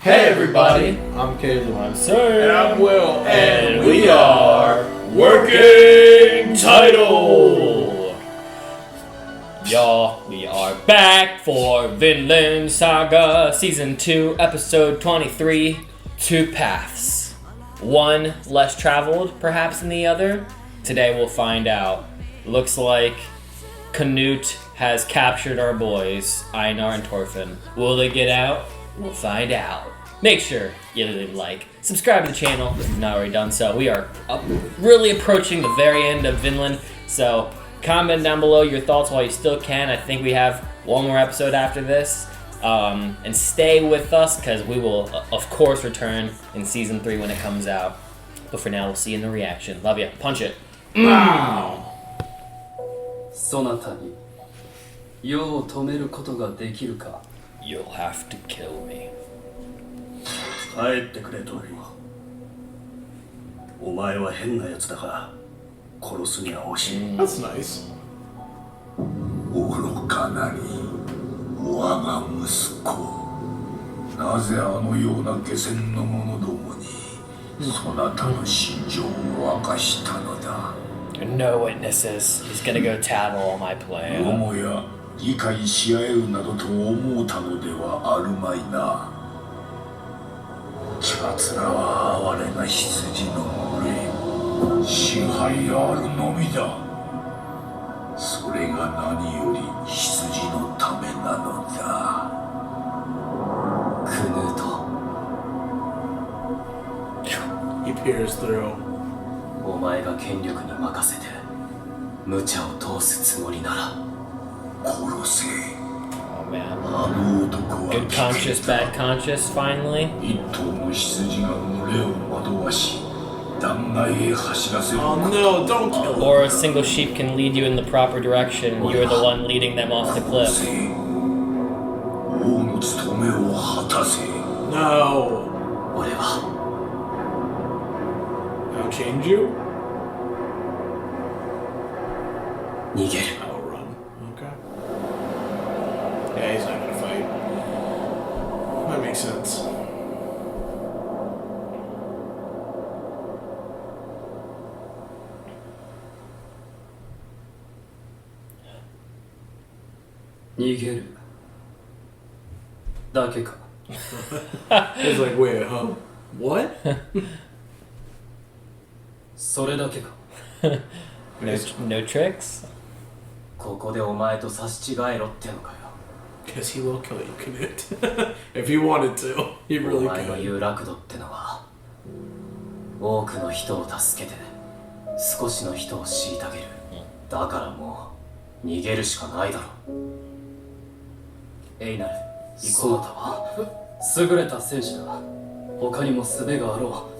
Hey everybody, I'm Caleb. I'm Sir. And I'm Will. And we are Working Title. Y'all, we are back for VINLAND SAGA Season 2, Episode 23, Two Paths. One less traveled, perhaps, than the other. Today we'll find out. Looks like Canute has captured our boys, Einar and Thorfinn. Will they get out? We'll find out. Make sure you leave a like, subscribe to the channel if you've not already done so. We are really approaching the very end of Vinland, so comment down below your thoughts while you still can. I think we have one more episode after this. And stay with us, because we will, of course, return in Season 3 when it comes out. But for now, we'll see you in the reaction. Love ya. Punch it. Wow. そなたに世を止めることができるか You'll have to kill me. 帰ってくれトリお前は変なやつだから殺すには惜しい That's nice. 愚かなり我が息子なぜあのような下賤の者どもにそなたの心情を明かしたのだ No witnesses. He's gonna go tattle all my よ plan. もや理解し合えるなどと思うたのではあるまいな奴らは哀れな羊の群れ支配あるのみだそれが何より羊のためなのだクヌート He peers through. お前が権力に任せて無茶を通すつもりなら殺せ Oh man. あの男は Good conscious, bad conscious, finally. 一頭の羊が群れを惑わし断崖へ走らせる Oh no, don't kill him. Or a single sheep can lead you in the proper direction. You're the one leading them off the cliff. 王の務めを果たせ No. 俺は I'll change you? 逃げる I'll run. Okay. Yeah, he's not gonna fight. That makes sense. He's like, wait, huh? What? それだけか No tricks? ここでお前と差し違えろってのかよ Because he will kill you, Canute. If he wanted to, he お really 前の could. 言う楽土ってのは多くの人を助けて少しの人を虐げるだからもう逃げるしかないだろエイナルそなたは優れた戦士だ他にも術があろう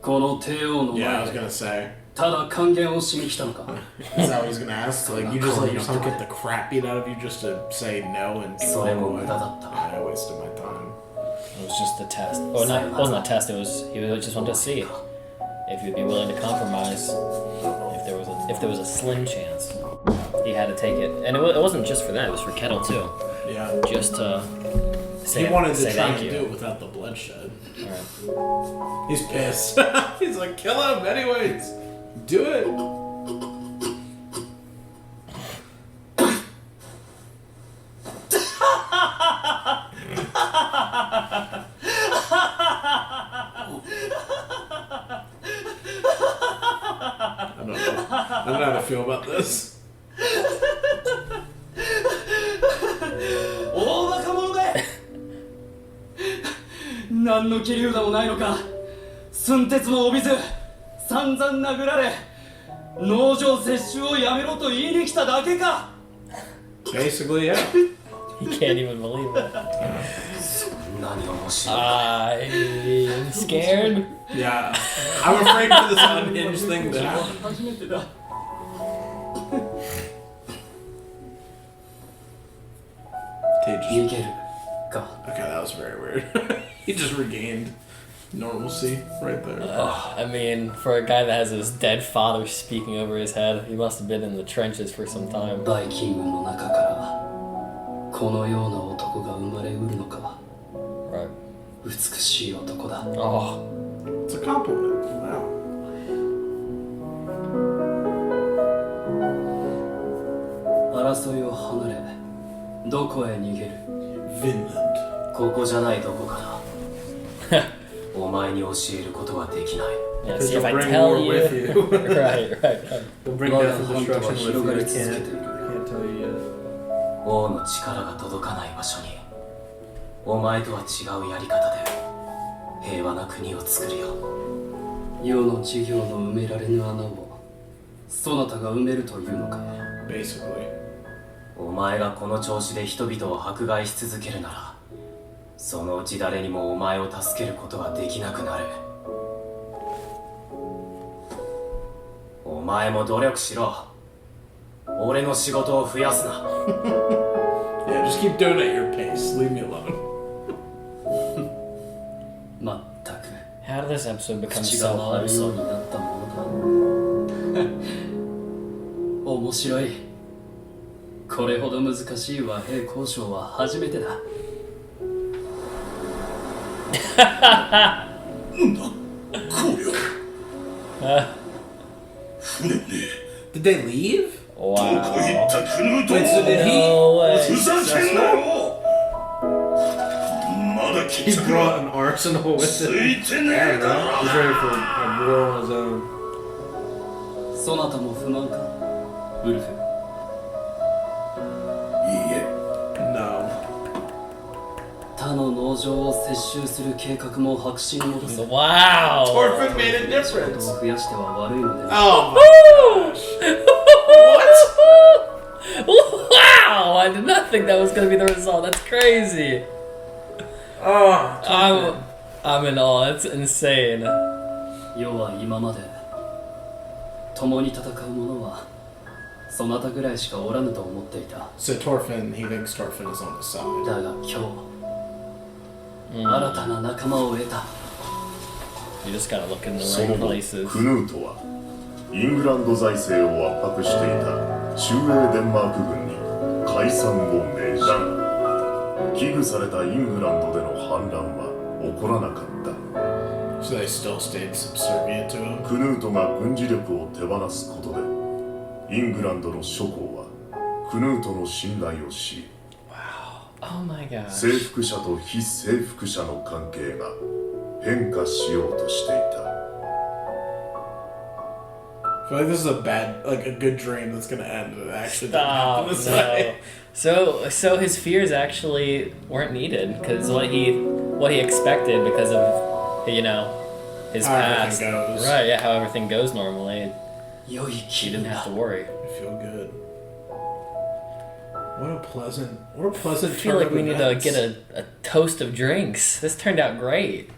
この帝王の Yeah, I 前 was で gonna say. ただ還元をしに来たのか Is that what he's gonna ask? Like, you just let yourself get the crap beat out of you just to say no and それも walk 無 away? 駄だった I wasted my time. It was just a test. Or not, it wasn't a test, he just wanted to see if you'd be willing to compromise. If there was a slim chance. He had to take it. And it wasn't just for that, it was for Kettle too. Yeah. Just to say, He wanted to say try thank and you. do it without the bloodshed. Alright. He's pissed. He's like, kill him anyways. Do it. I don't know how to feel about this. 大バカ者で何の切り札もないのか寸鉄も帯びず散々殴られ農場接種をやめろと言いに来ただけか Basically, yeah. He can't even believe it. 何が面白い I'm scared. Yeah. I'm afraid for this unhinged thing to happen. 初めてだ 逃げるか Okay, that was very weird. He just regained normalcy right there. I mean, for a guy that has his dead father speaking over his head, he must have been in the trenches for some time. バイキングの中からこのような男が生まれうるのか Right. 美しい男だ。Oh. It's a compliment. Wow. 争いを離れ、どこへ逃げる？ Vinland. ここじゃないどこかな。お前に教えることはできない。Yeah, Because see if I you'll bring tell more you. with you. Right. We'll bring death and destruction with you. I can't tell you yet. 王の力が届かない場所に、お前とは違うやり方で平和な国を作るよ。世の事業の埋められぬ穴をそなたが埋めるというのか。 Basically. お前がこの調子で人々を迫害し続けるなら、そのうち誰にもお前を助けることはできなくなる。お前も努力しろ。俺の仕事を増やすな。Yeah, just keep doing it at your pace. Leave me alone. まったく How did this episode become 口 so が回るよう wholesome? になったものだ。面白い。これほど難しい和平交渉は初めてだ。Did they leave? Wow. Wait, so did he? No way. Was he successful? He brought an arsenal with him. Yeah, bro. He's ready for a war on his own. そなたも不満か、ウルフ。No. 他の農場を接収する計画も白紙に戻す。 Wow. Thorfinn made a 仕 difference. 事を増やしては悪いのでは。 Oh my gosh. Wow! I did not think that was gonna be the result. That's crazy. Oh. I'm in awe. That's insane. 世は今まで共に戦う者はそなたぐらいしかおらぬと思っていた。 So Thorfinn, he thinks Thorfinn is on his side. だが今日、新たな仲間を得た。 You just gotta look in the そ right の後 places. クヌートはイングランド財政を圧迫していた駐英デンマーク軍に解散を命じた。危惧されたイングランドでの反乱は起こらなかった。 So they still stayed subservient to him. クヌートが軍事力を手放すことでイングランドの諸侯はクヌートの信頼をし、 Oh my gosh. 征服者と非征服者の関係が変化しようとしていた。 I feel like this is a good dream that's gonna end, and it actually didn't Stop. happen this No. way. So his fears actually weren't needed because what he expected because of his How past. everything goes. Right. Yeah. How everything goes normally. 良い He 気 didn't 分 have だ to。worry. I feel good. What a pleasant I feel like we turn need of to events. get a toast of drinks. This turned out great.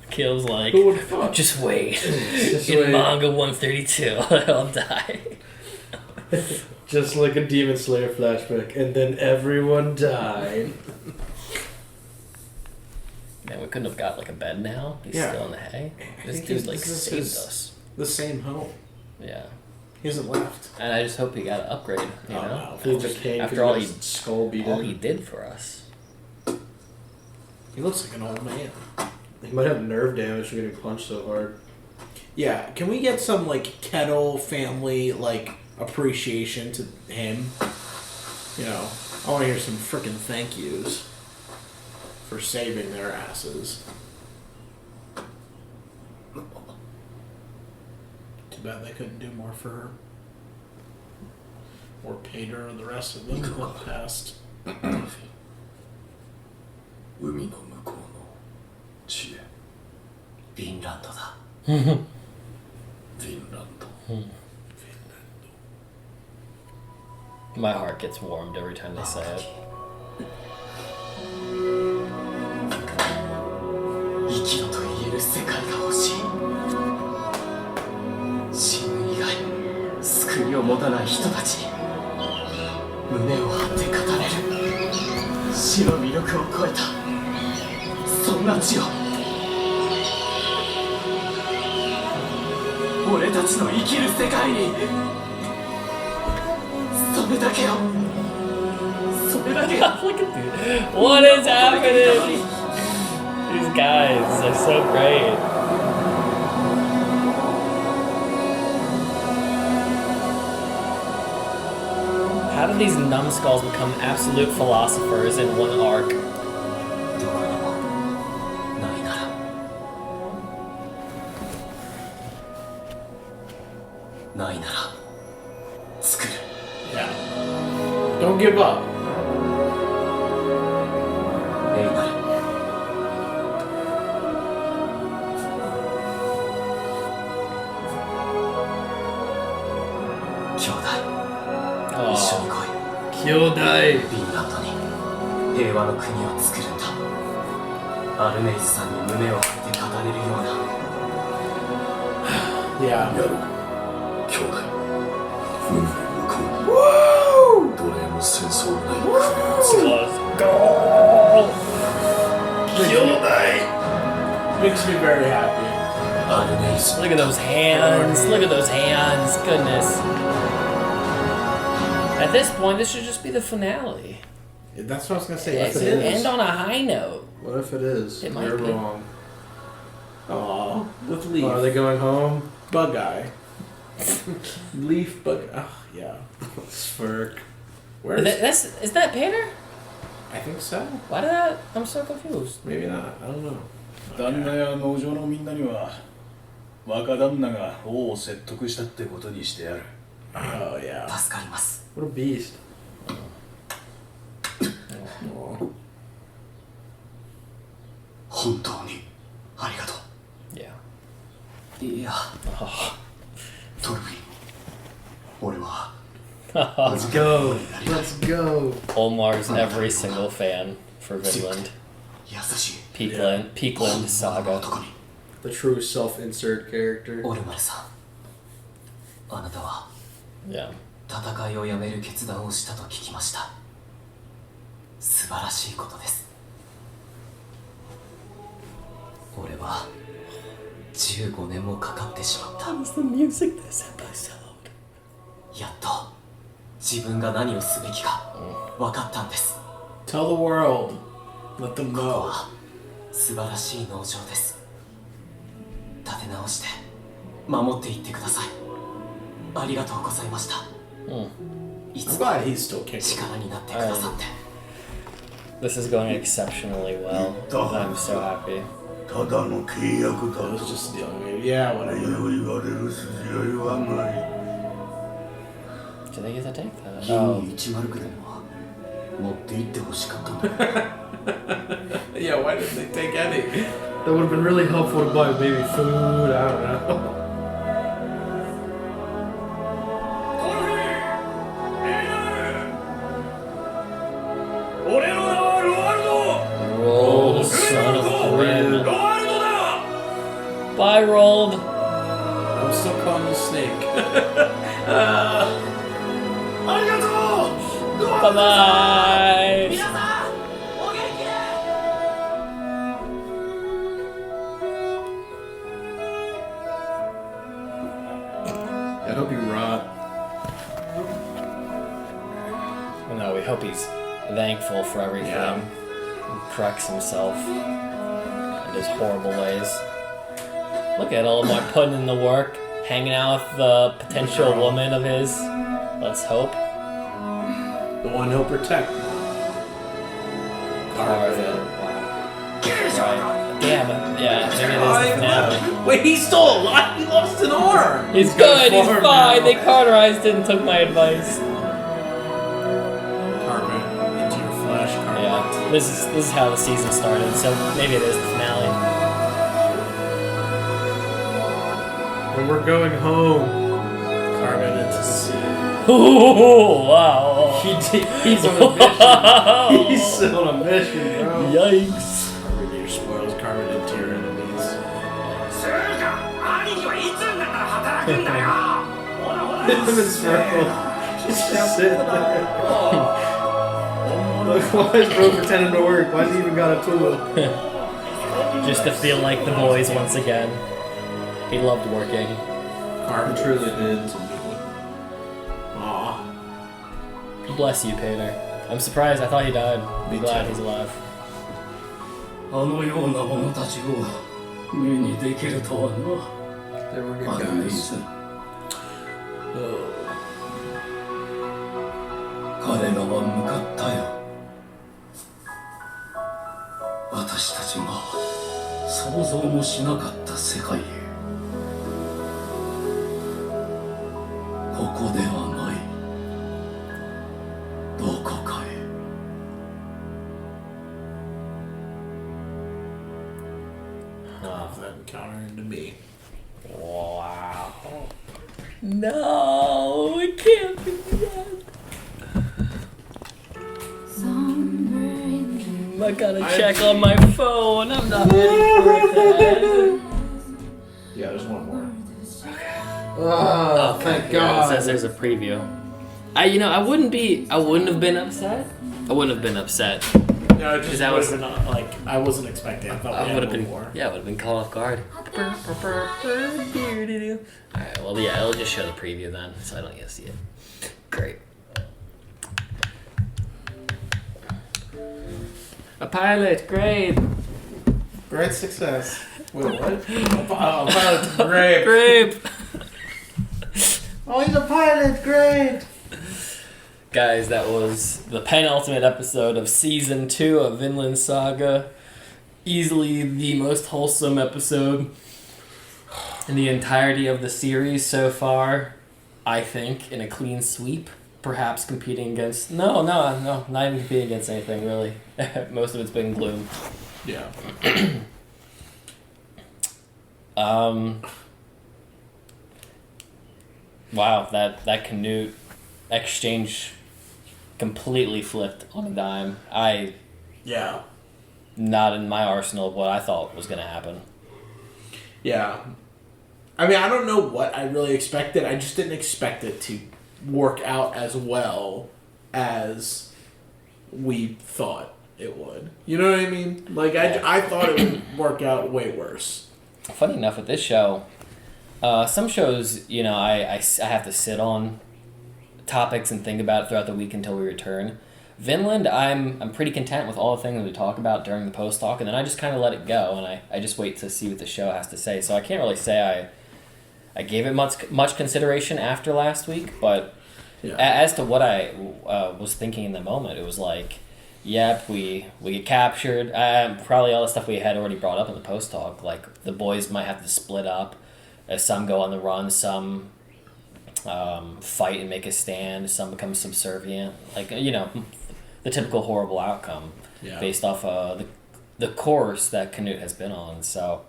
Kill's like, Who would fuck? just wait. Just In wait. manga 132, I'll die. Just like a Demon Slayer flashback, and then everyone died. Man, we couldn't have got like a bed now. He's Yeah. still in the hay. This think dude like this is saved his- us. The same home. Yeah. He hasn't left. And I just hope he got an upgrade. You Oh, know, no. He became after all his skull beat all in. he did for us. He looks like an old man. He might have nerve damage from getting punched so hard. Yeah, can we get some like Kettle family like appreciation to him? You know, I want to hear some freaking thank yous for saving their asses. Too bad they couldn't do more for her. Or paid her or the rest of them in the past. 海の向こうの地へ。フィンランドだ。フィンランド。 My heart gets warmed every time they say it. 生きろと言える世界が欲しい。死ぬ以外救いを持たない人たちに胸を張って語れる死の魅力を超えたそんな地を俺たちの生きる世界にそれだけをそれだ Look at these. What is happening? These guys are so great. How do these numbskulls become absolute philosophers in one arc? どこにもないならないなら作る Yeah. Don't give up. エイナル兄弟一緒に来い Kyodai. フィンランドに平和の国を作るんだアルネイズさんに胸を張って語れるような Yeah. やろう兄弟海の向こうに奴隷も戦争もない国を作る Let's go! Makes me very happy. アルネイズ Look at those hands. Look at those hands. Goodness. At this point, this should just be the finale. That's what I was gonna say. It If should it is. end on a high note. What if it is? It might You're be. wrong. Aw, with Leaf. Oh, are they going home? Bug Eye. Leaf Bug. Oh, yeah. Smirk. Where's? Is that Peter? I think so. Why did that? I'm so confused. Maybe not. I don't know. 旦那や農場のみんなには若旦那が王を説得したってことにしてやる Oh yeah. 助かります What a beast. 本当にありがと Yeah. ういや Oh. トルフィン俺は Let's go. Let's go. Olmar's every single fan for Vinland. 優しい Peakland 本物の saga. 男に The true self-insert character. オルマルさんあなたは Yeah. 戦いをやめる決断をしたと聞きました素晴らしいことです俺は15年もかかってしまった How's the music this episode? やっと自分が何をすべきか分かったんです Tell the world. Let them ここ know. は素晴らしい農場です立て直して守っていってくださいありがとうございました い I'm つも glad he's still kicking. 力になってくださって This is going exceptionally well. I'm so happy. ただの契約だ I と was just dealing with it. Yeah, 礼 whatever. を言われる筋合いはない Do they get to take that? 銀 Oh. 109でも持って行ってほしかったんだ Yeah, why didn't they take any? That would have been really helpful to buy maybe food. I don't know. 俺の名はロワルド Roll, son of Thorfinn. ロワルドだ Bye, Rolled. I'm still calling you Snake. ありがとう Bye bye. 皆さんお元気で I hope you rot. No, we hope he's thankful for everything. Yeah. He corrects himself and his horrible ways. Look at Olimar putting in the work, hanging out with the potential woman of his. Let's hope. The one he'll protect. Carvin. Wow. Right. Damn it. Yeah, maybe it is the finale. Wait, he's still alive? He lost an arm! He's got a good, he's farm fine. now. They cauterized it and took my advice. Carmen, into your flesh, Carmen. Yeah, this is how the season started, so maybe it is the finale. And we're going home. Carmen into the sea. Ooh, wow. He's on a mission. He's still on a mission, bro. Yikes. Carmen, your spoils Carmen into your enemies. つうか兄貴はいつになったら働くんだよほらほら Him and Smirkle. He's just sitting there. Look, why is bro pretending to work? Why's he even got a tool? Just to feel like the boys once again. He loved working. Carmen truly did. to me. Aw. Bless you, Peter. I'm surprised. I thought he died. Me I'm glad too. he's alive. あのような者たちを目にできるとは They were な。 good あの guys. 水 Oh. 彼らは向かったよ。私たちが想像もしなかった世界へ。ここではない。どこかへ。 That encounter into me. Wow. No, it can't be that. I gotta check on my phone. I'm not ready for that. Yeah, there's one more. Oh, thank Yeah, it says God. there's a preview. I wouldn't have been upset. I wouldn't have been upset. No, it just That was- would have been like I wasn't expecting. I thought I we would had have one been, more. yeah, I would have been caught off guard. Alright, well, yeah, it'll just show the preview then, so I don't get to see it. Great. A pilot, great. Great success. Wait, what? A pilot's great. Great. Oh, he's a pilot. Great. Guys, that was the penultimate episode of Season 2 of Vinland Saga. Easily the most wholesome episode in the entirety of the series so far. I think, in a clean sweep. Perhaps competing against... No, not even competing against anything, really. Most of it's been gloom. Yeah. Wow, that Canute exchange completely flipped on a dime. Yeah. Not in my arsenal of what I thought was going to happen. Yeah. I mean, I don't know what I really expected. I just didn't expect it to work out as well as we thought it would. You know what I mean? Like, I thought it would work out way worse. Funny enough, with this show, some shows, I have to sit on topics and think about it throughout the week until we return. Vinland, I'm pretty content with all the things we talk about during the post talk, and then I just kind of let it go, and I just wait to see what the show has to say. So I can't really say I gave it much consideration after last week, but Yeah. as to what I was thinking in the moment, it was like, yep, we get captured. Probably all the stuff we had already brought up in the post talk, like the boys might have to split up, as some go on the run, some fight and make a stand, some become subservient, like the typical horrible outcome Yeah. based off the course that Canute has been on. So,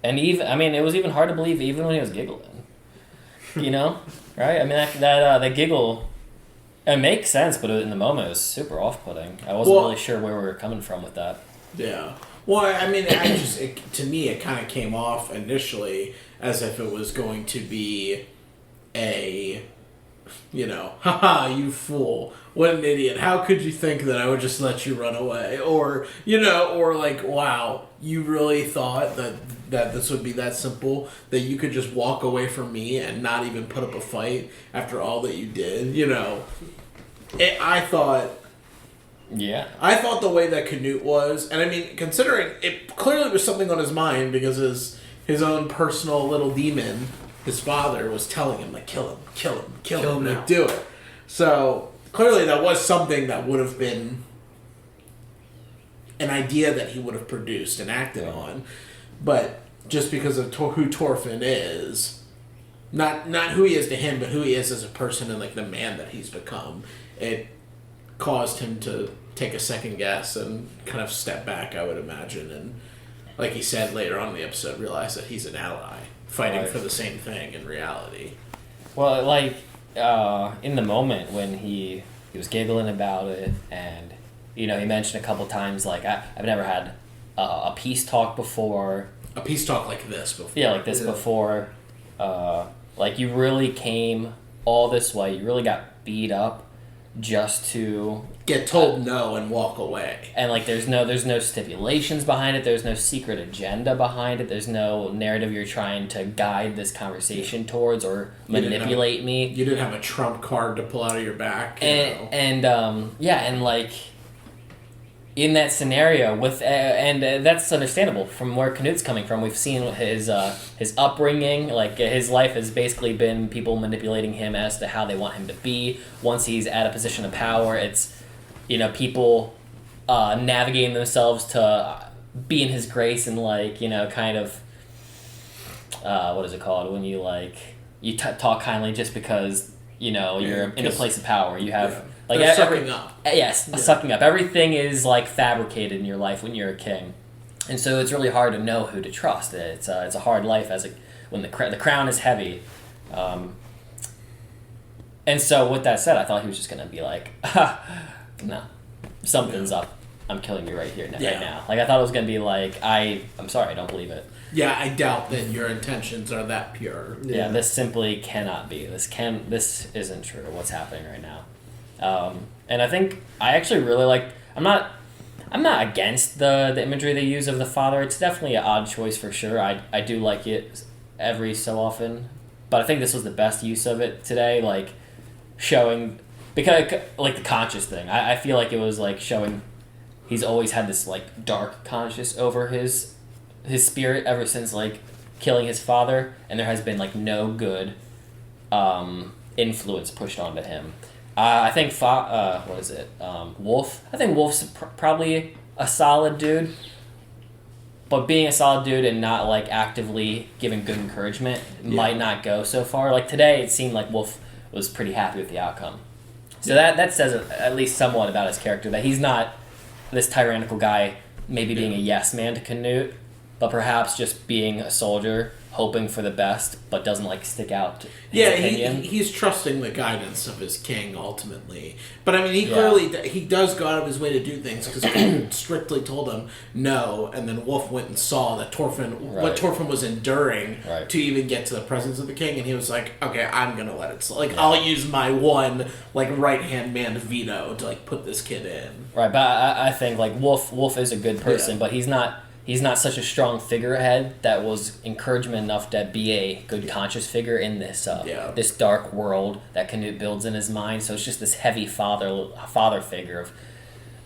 and it was even hard to believe even when he was giggling, right? I mean that giggle. It makes sense, but in the moment, it was super off-putting. I wasn't really sure where we were coming from with that. Yeah. Well, I mean, to me, it kind of came off initially as if it was going to be haha, you fool. What an idiot. How could you think that I would just let you run away? Or, or like, wow, you really thought that this would be that simple? That you could just walk away from me and not even put up a fight after all that you did? I thought... Yeah. I thought the way that Canute was, and I mean, considering it clearly was something on his mind because his own personal little demon, his father, was telling him, like, kill him, like, do it. So, clearly that was something that would have been an idea that he would have produced and acted on. But just because of who Thorfinn is, not who he is to him, but who he is as a person and, like, the man that he's become, it caused him to take a second guess and kind of step back, I would imagine, and like he said later on in the episode, realize that he's an ally fighting for the same thing in reality. Well, like in the moment when he was giggling about it, and he mentioned a couple times like I've never had a peace talk before. A peace talk like this before. Yeah, like this before. Like you really came all this way. You really got beat up just to get told no and walk away. And like there's no stipulations behind it, there's no secret agenda behind it, there's no narrative you're trying to guide this conversation towards or manipulate me. You didn't have a trump card to pull out of your back. And like in that scenario with that's understandable from where Canute's coming from. We've seen his upbringing, like his life has basically been people manipulating him as to how they want him to be. Once he's at a position of power, it's people navigating themselves to be in his grace and like kind of what is it called when you like you talk kindly just because you're in a place of power. You have like sucking up. Yes, sucking up. Everything is like fabricated in your life when you're a king, and so it's really hard to know who to trust. It's a hard life when the crown is heavy. And so with that said, I thought he was just gonna be like, no, something's up. I'm killing you right here, right now. Like I thought it was gonna be like, I'm sorry, I don't believe it. Yeah, I doubt that your intentions are that pure. Yeah, this simply cannot be. This isn't true. What's happening right now? And I think I actually really like. I'm not against the imagery they use of the father. It's definitely an odd choice for sure. I do like it every so often, but I think this was the best use of it today. Like showing because like the conscious thing. I feel like it was like showing he's always had this like dark conscious over his spirit ever since like killing his father, and there has been like no good influence pushed onto him. I think what is it? Wolf. I think Wolf's probably a solid dude, but being a solid dude and not like actively giving good encouragement might not go so far. Like today, it seemed like Wolf was pretty happy with the outcome. So that says at least somewhat about his character, that he's not this tyrannical guy, maybe being a yes man to Canute, but perhaps just being a soldier, hoping for the best, but doesn't like stick out his opinion. He's trusting the guidance of his king ultimately. But I mean, he clearly he does go out of his way to do things because Canute strictly told him no, and then Wolf went and saw that what Thorfinn was enduring to even get to the presence of the king, and he was like, okay, I'm gonna let it. I'll use my one like right hand man veto to like put this kid in. Right, but I think like Wolf is a good person, but he's not such a strong figurehead that was encouragement enough to be a good conscious figure in this this dark world that Canute builds in his mind. So it's just this heavy father figure of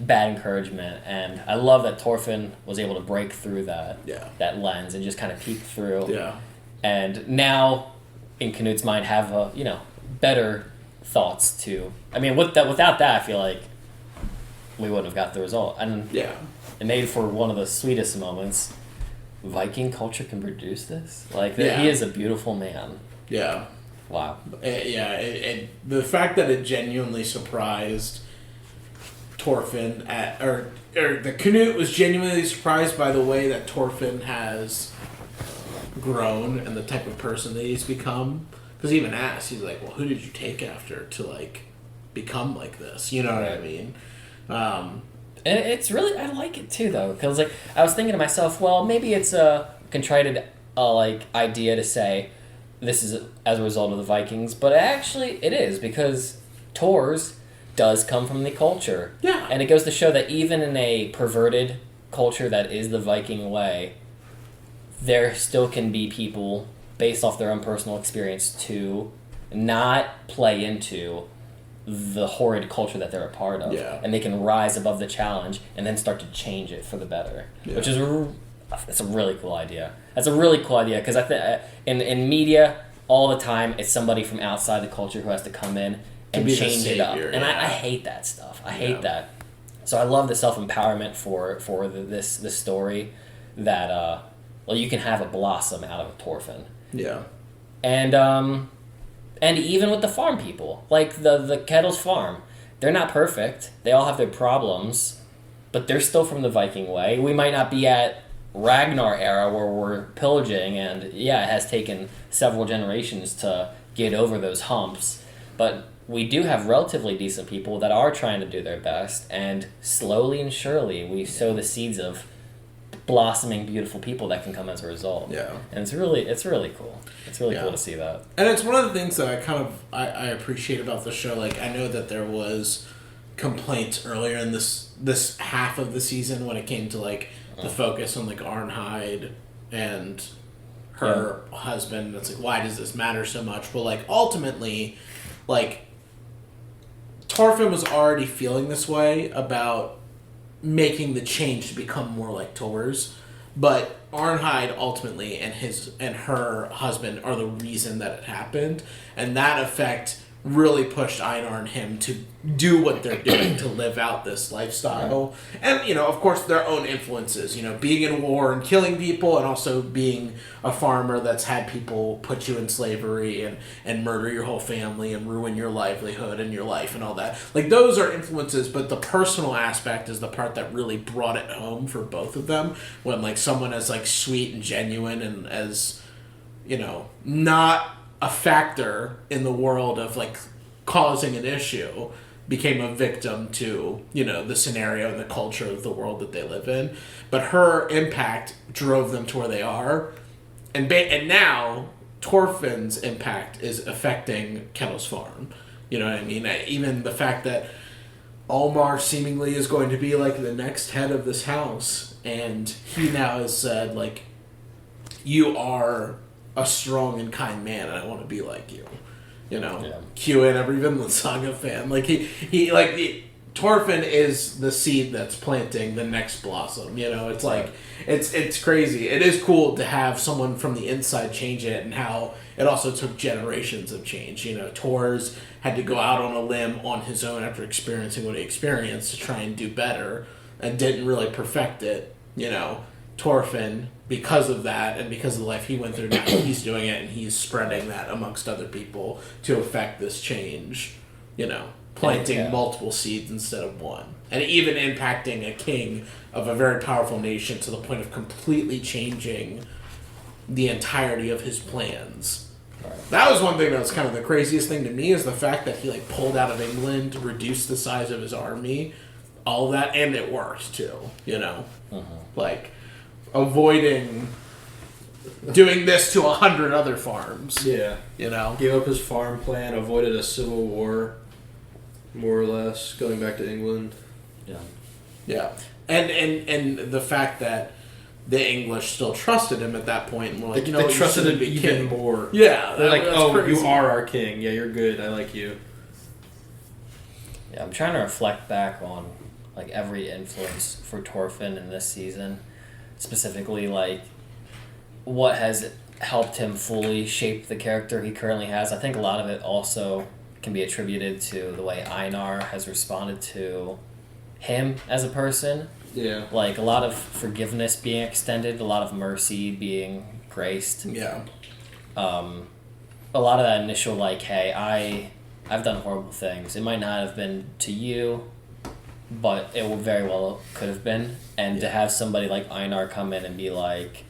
bad encouragement, and I love that Thorfinn was able to break through that lens and just kind of peek through. Yeah, and now in Canute's mind have better thoughts too. I mean, without that, I feel like we wouldn't have got the result. And it made for one of the sweetest moments. Viking culture can produce this? Like, he is a beautiful man. Yeah. Wow. The fact that it genuinely surprised Thorfinn or the Canute was genuinely surprised by the way that Thorfinn has grown and the type of person that he's become. Because he even asked, he's like, well, who did you take after to, like, become like this? You know what I mean? And it's really, I like it too, though, because like I was thinking to myself, well, maybe it's a contrite idea to say this is as a result of the Vikings, but actually it is, because Thor's does come from the culture. Yeah. And it goes to show that even in a perverted culture that is the Viking way, there still can be people based off their own personal experience to not play into the horrid culture that they're a part of, and they can rise above the challenge and then start to change it for the better, which is it's a really cool idea. That's a really cool idea, because I think in media all the time it's somebody from outside the culture who has to come in and change it up, and I hate that stuff. I hate that. So I love the self-empowerment for this story that you can have a blossom out of Thorfinn. Yeah, and even with the farm people, like the Kettle's farm, they're not perfect. They all have their problems, but they're still from the Viking way. We might not be at Ragnar era where we're pillaging, and it has taken several generations to get over those humps, but we do have relatively decent people that are trying to do their best, and slowly and surely we sow the seeds of blossoming, beautiful people that can come as a result. Yeah. And it's really cool. It's really cool to see that. And it's one of the things that I appreciate about the show. Like, I know that there was complaints earlier in this half of the season when it came to like the focus on like Arnheid and her husband. It's like, why does this matter so much? Well, like, ultimately, like, Thorfinn was already feeling this way about making the change to become more like Tor's, but Arnheid ultimately and her husband are the reason that it happened, and that effect really pushed Einar and him to do what they're doing, to live out this lifestyle. And, you know, of course, their own influences, you know, being in war and killing people, and also being a farmer that's had people put you in slavery and murder your whole family and ruin your livelihood and your life and all that. Like, those are influences, but the personal aspect is the part that really brought it home for both of them, when, like, someone as, like, sweet and genuine and as, you know, not a factor in the world of like causing an issue became a victim to, you know, the scenario and the culture of the world that they live in. But her impact drove them to where they are, and now Thorfinn's impact is affecting Kettle's farm. You know what I mean? Even the fact that Olmar seemingly is going to be like the next head of this house, and he now has said, like, you are a strong and kind man, and I want to be like you. You know, Canute, every VINLAND Saga fan, like Thorfinn is the seed that's planting the next blossom. You know, it's like it's crazy. It is cool to have someone from the inside change it, and how it also took generations of change. You know, Tor's had to go out on a limb on his own after experiencing what he experienced to try and do better, and didn't really perfect it. You know, Thorfinn, because of that and because of the life he went through, now he's doing it, and he's spreading that amongst other people to affect this change, you know, planting multiple seeds instead of one, and even impacting a king of a very powerful nation to the point of completely changing the entirety of his plans. That was one thing that was kind of the craziest thing to me, is the fact that he like pulled out of England, reduced the size of his army, all of that, and it worked too, you know, like avoiding doing this to 100 other farms. Yeah. You know? Gave up his farm plan, avoided a civil war, more or less, going back to England. Yeah. Yeah. And the fact that the English still trusted him at that point, and were like, they trusted him even more. Yeah. They're like, oh, crazy. you are our king. Yeah, you're good. I like you. Yeah, I'm trying to reflect back on like every influence for Thorfinn in this season. Specifically, like, what has helped him fully shape the character he currently has. I think a lot of it also can be attributed to the way Einar has responded to him as a person. Yeah. Like, a lot of forgiveness being extended, a lot of mercy being graced. Yeah. A lot of that initial, like, hey, I've done horrible things. It might not have been to you, but it very well could have been. And to have somebody like Einar come in and be like,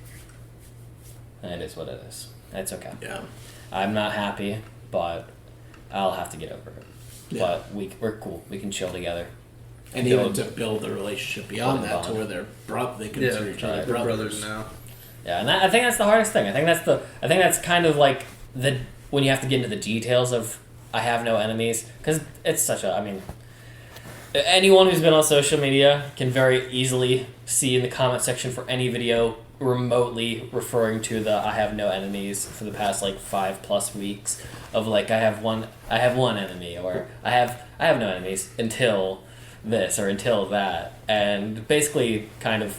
it is what it is. It's okay. Yeah. I'm not happy, but I'll have to get over it. Yeah. But we're cool. We can chill together. And even to build a relationship beyond that, to where they're they consider each other they're brothers now. Yeah, and I think that's the hardest thing. I think that's kind of like when you have to get into the details of I have no enemies, because it's such a, I mean, anyone who's been on social media can very easily see in the comment section for any video remotely referring to the I have no enemies for the past like 5+ weeks of like I have one enemy, or I have no enemies until this or until that, and basically kind of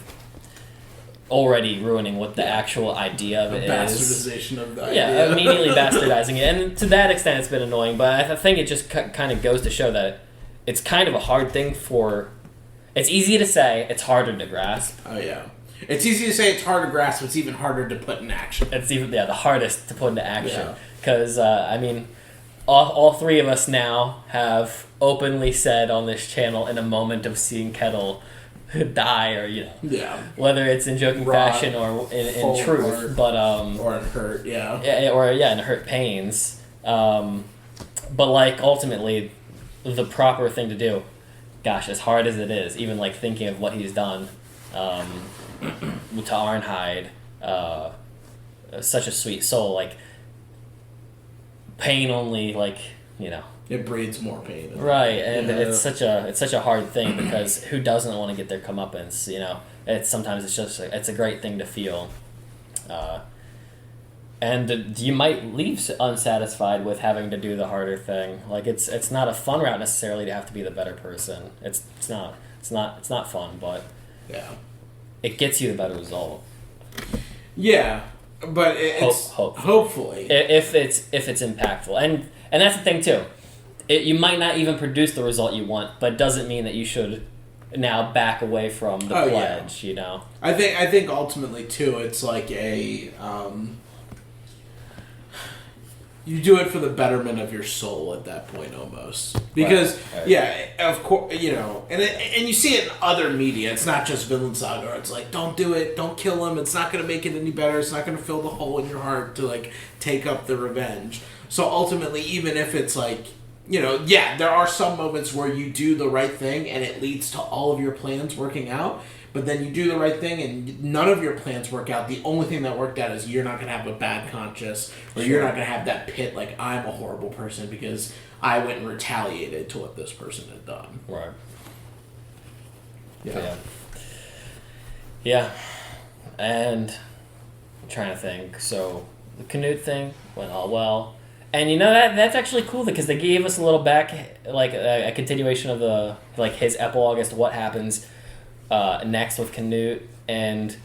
already ruining what the actual idea of it is. Bastardization of the idea. Yeah, immediately bastardizing it, and to that extent it's been annoying, but I think it just kind of goes to show that it's kind of a hard thing it's easy to say, it's harder to grasp. Oh yeah. It's easy to say, it's hard to grasp, it's even harder to put in action. It's even, the hardest to put into action. Because, I mean, all three of us now have openly said on this channel in a moment of seeing Kettle die, or, you know, whether it's in joking fashion or in truth, but, or in hurt, in hurt pains. But, like, ultimately, the proper thing to do, gosh, as hard as it is, even, like, thinking of what he's done, to Arnhide, such a sweet soul. Like, pain only, like, you know. It breeds more pain. Right, and it's such a hard thing because who doesn't want to get their comeuppance? You know, sometimes it's a great thing to feel, and you might leave unsatisfied with having to do the harder thing. Like it's not a fun route necessarily to have to be the better person. It's not fun, but it gets you the better result. Yeah, but it's hopefully if it's impactful, and that's the thing too. You might not even produce the result you want, but it doesn't mean that you should now back away from the pledge. You know, I think ultimately too, it's like you do it for the betterment of your soul at that point, almost, because of course, you know, and you see it in other media. It's not just Vinland Saga. It's like, don't do it, don't kill him. It's not going to make it any better. It's not going to fill the hole in your heart to like take up the revenge. So ultimately, even if it's like, you know, there are some moments where you do the right thing and it leads to all of your plans working out, but then you do the right thing and none of your plans work out. The only thing that worked out is you're not going to have a bad conscience, or you're not going to have that pit like, I'm a horrible person because I went and retaliated to what this person had done. Right. Yeah. Yeah. And I'm trying to think. So the Canute thing went all well. And you know that's actually cool because they gave us a little back, like a continuation of the his epilogue as to what happens next with Canute. And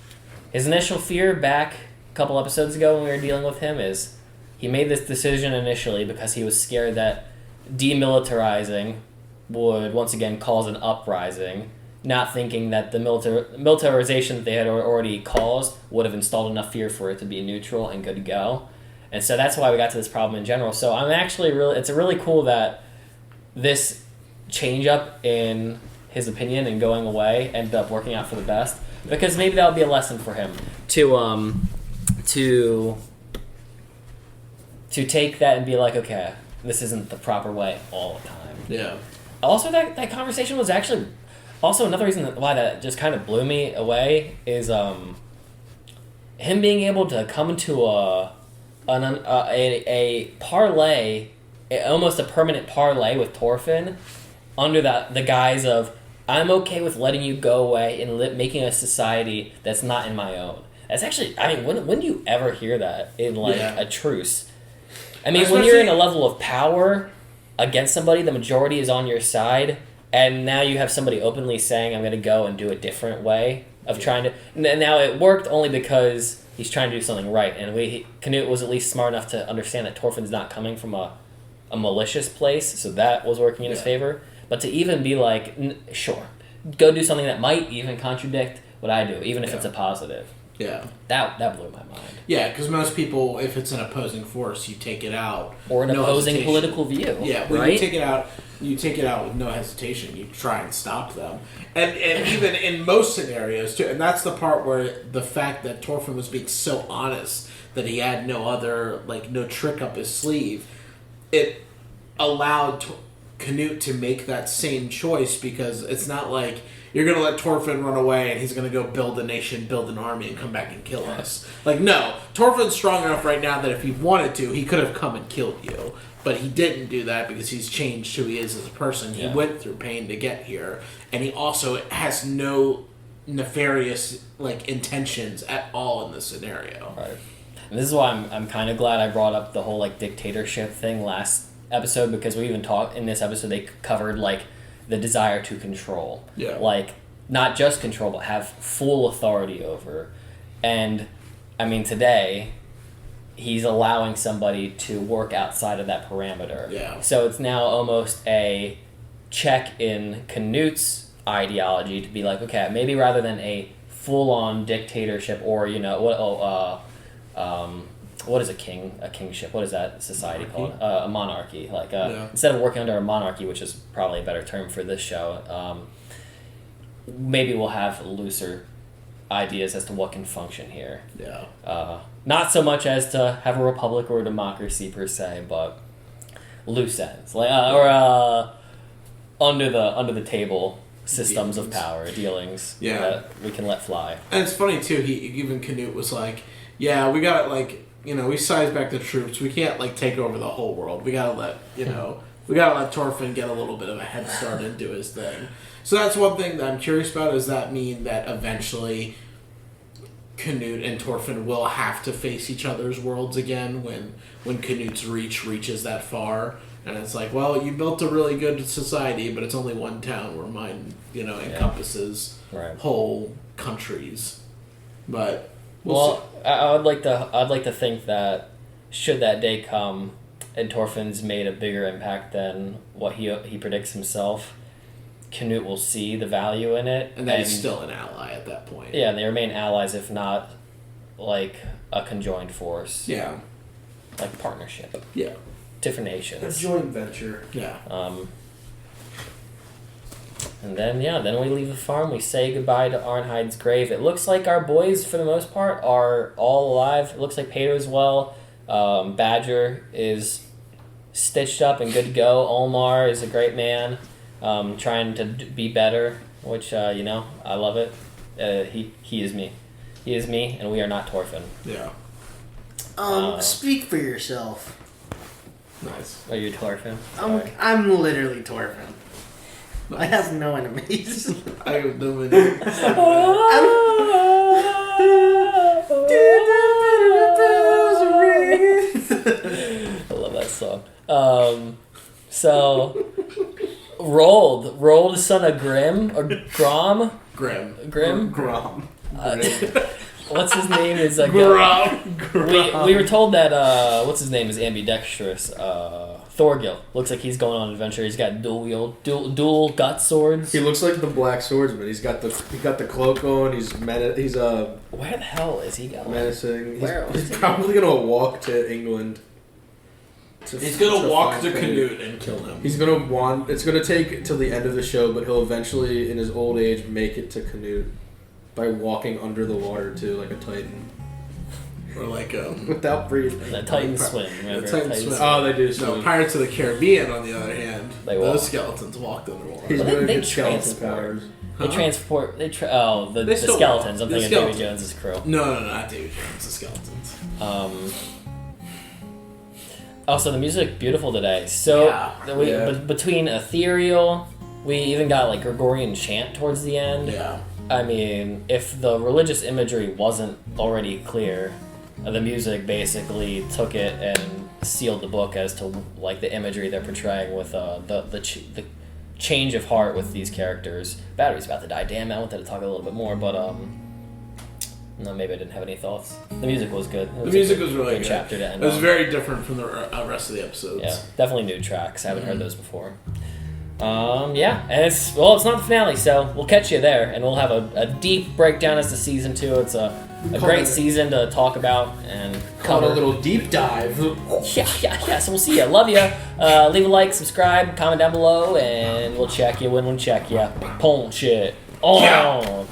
his initial fear back a couple episodes ago when we were dealing with him is he made this decision initially because he was scared that demilitarizing would once again cause an uprising, not thinking that the militarization that they had already caused would have installed enough fear for it to be neutral and good to go. And so that's why we got to this problem in general. So I'm actually it's really cool that this change up in his opinion and going away ended up working out for the best, because maybe that would be a lesson for him to take that and be like, okay, this isn't the proper way all the time. Yeah. Also, that conversation was actually also another reason why that just kind of blew me away is him being able to come to a parlay, almost a permanent parlay with Thorfinn, under the guise of, I'm okay with letting you go away and making a society that's not in my own. That's actually, I mean, when do you ever hear that in a truce? I mean, when you're in a level of power against somebody, the majority is on your side, and now you have somebody openly saying, I'm going to go and do a different way of trying to... Now, it worked only because he's trying to do something right, and Canute was at least smart enough to understand that Thorfinn's not coming from a malicious place, so that was working in his favor. But to even be like, sure, go do something that might even contradict what I do, even if it's a positive. Yeah. That blew my mind. Yeah, because most people, if it's an opposing force, you take it out. Or an opposing political view. Yeah, well, right? you take it out with no hesitation. You try and stop them. And even in most scenarios, too, and that's the part where the fact that Thorfinn was being so honest that he had no trick up his sleeve, it allowed Canute to make that same choice, because it's not like you're going to let Thorfinn run away and he's going to go build a nation, build an army, and come back and kill us. Like, no. Thorfinn's strong enough right now that if he wanted to, he could have come and killed you. But he didn't do that because he's changed who he is as a person. He went through pain to get here. And he also has no nefarious intentions at all in this scenario. Right. And this is why I'm kind of glad I brought up the whole dictatorship thing last episode, because we even talked in this episode, they covered the desire to control. Yeah. Not just control, but have full authority over. And, I mean, today, he's allowing somebody to work outside of that parameter. Yeah. So it's now almost a check in Canute's ideology to be like, okay, maybe rather than a full-on dictatorship or, what is a kingship? What is that society called? A monarchy. Instead of working under a monarchy, which is probably a better term for this show, maybe we'll have looser ideas as to what can function here. Yeah. Not so much as to have a republic or a democracy per se, but loose ends, or under the table systems of Dealings. power, dealings Yeah. that we can let fly. And it's funny too. Even Canute was like, "Yeah, we got we size back the troops. We can't take over the whole world. We gotta let Thorfinn get a little bit of a head start and do his thing." So that's one thing that I'm curious about. Does that mean that eventually Canute and Thorfinn will have to face each other's worlds again when Canute's reach reaches that far? And it's like, well, you built a really good society, but it's only one town where mine, encompasses whole countries. But we'll see. I'd like to think that should that day come, and Thorfinn's made a bigger impact than what he predicts himself, Canute will see the value in it, and then he's still an ally at that point. Yeah, they remain allies, if not like a conjoined force. Yeah, like partnership. Yeah. Different nations. A joint venture. Yeah. And then we leave the farm. We say goodbye to Arnhide's grave. It looks like our boys, for the most part, are all alive. It looks like Pater's well. Badger is stitched up and good to go. Olmar is a great man, trying to be better, which I love it. He is me. He is me, and we are not Thorfinn. Yeah. Speak for yourself. Nice. Are you Thorfinn? I'm literally Thorfinn. Nice. I have no enemies. I have no enemies. I love that song. So Rold, son of Grim or Grom? Grim. What's his name? Is Grom. We were told that what's his name is ambidextrous. Thorgil looks like he's going on an adventure. He's got dual gut swords. He looks like the Black Swordsman. He's got the cloak on. He's where the hell is he going? Menacing. He's probably gonna walk to England. He's gonna walk to Canute and kill him. He's gonna want. It's gonna take till the end of the show, but he'll eventually, in his old age, make it to Canute by walking under the water too, like a Titan. Or without breathing. The Titans swim. Remember? The Titans swim. Oh, they do swim. No, Pirates of the Caribbean, on the other hand, walk. those skeletons walked underwater. He's Well, they skeleton powers. They transport. The skeletons. I'm thinking Davy Jones's crew. No, not Davy Jones. The skeletons. Also, the music beautiful today. So between ethereal, we even got Gregorian chant towards the end. Yeah. I mean, if the religious imagery wasn't already clear, the music basically took it and sealed the book as to the imagery they're portraying with the change of heart with these characters. Battery's about to die. Damn, I wanted to talk a little bit more, but no, maybe I didn't have any thoughts. The music was good. The music was really good. Chapter to end. It was very different from the rest of the episodes. Yeah, definitely new tracks. I haven't heard those before. And it's not the finale, so we'll catch you there, and we'll have a deep breakdown as to season 2. It's a great season to talk about and cover a little deep dive. Yeah. So we'll see you. Love you. Leave a like, subscribe, comment down below, and we'll check you when we check you. Punch it on.